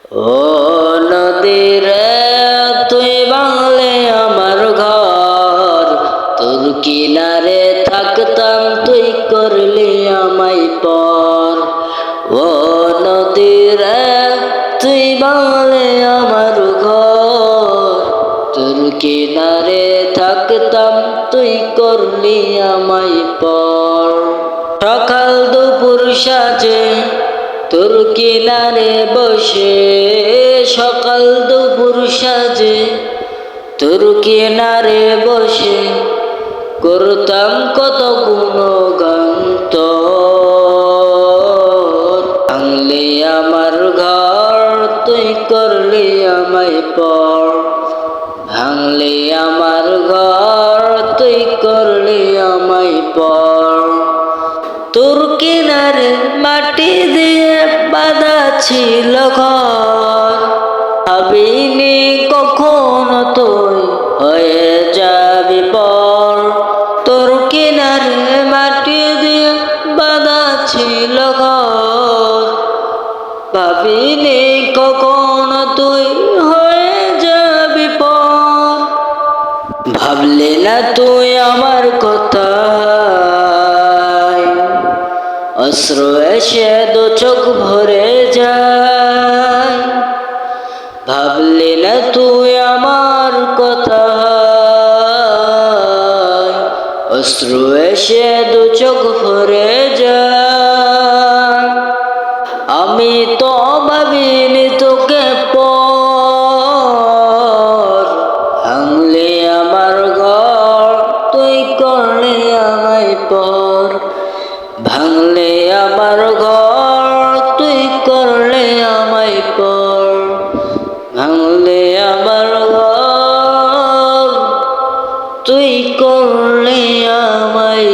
ও নদীরে তুই ভাঙলে আমার ঘর, তোর কিনারে থাকতাম তুই করলি আমায় পর। ও নদীরে তুই ভাঙলে আমার ঘর, তোর কিনারে থাকতাম তুই করলি আমায় পর। সকাল দুপুর সাজে তোর কিনারে বসে, সকাল দুপুর সাজে তোর কিনারে বসে করতাম কত গুণগান তোর। ভাঙলি আমার ঘর তুই করলি আমায় পর, ভাঙলি আমার ঘর তুই করলি আমায় পর। তোর কিনারে মাটি দিয়ে বাঁধা ছিল ঘর, ভাবিনি কখনো তুই হয়ে যাবি পর। তোর কিনারে মাটি দিয়ে বাঁধা ছিল ঘর, ভাবিনি কখনো তুই হয়ে যাবি পর। ভাবলে না তুই আমার কথা, অশ্রু এসে দু চোখ ভরে যায়। ভাবলি না তুই আমার কথা, অশ্রু এসে দু চোখ ভরে যায়। আমি তো ভাবিনি তোকে পর, ভাঙলি আমার ঘর তুই করলি আমায় পর। ভাঙলে আমার ঘর তুই করলে আমায় পর, ভাঙলে আমার ঘর তুই করলে আমায়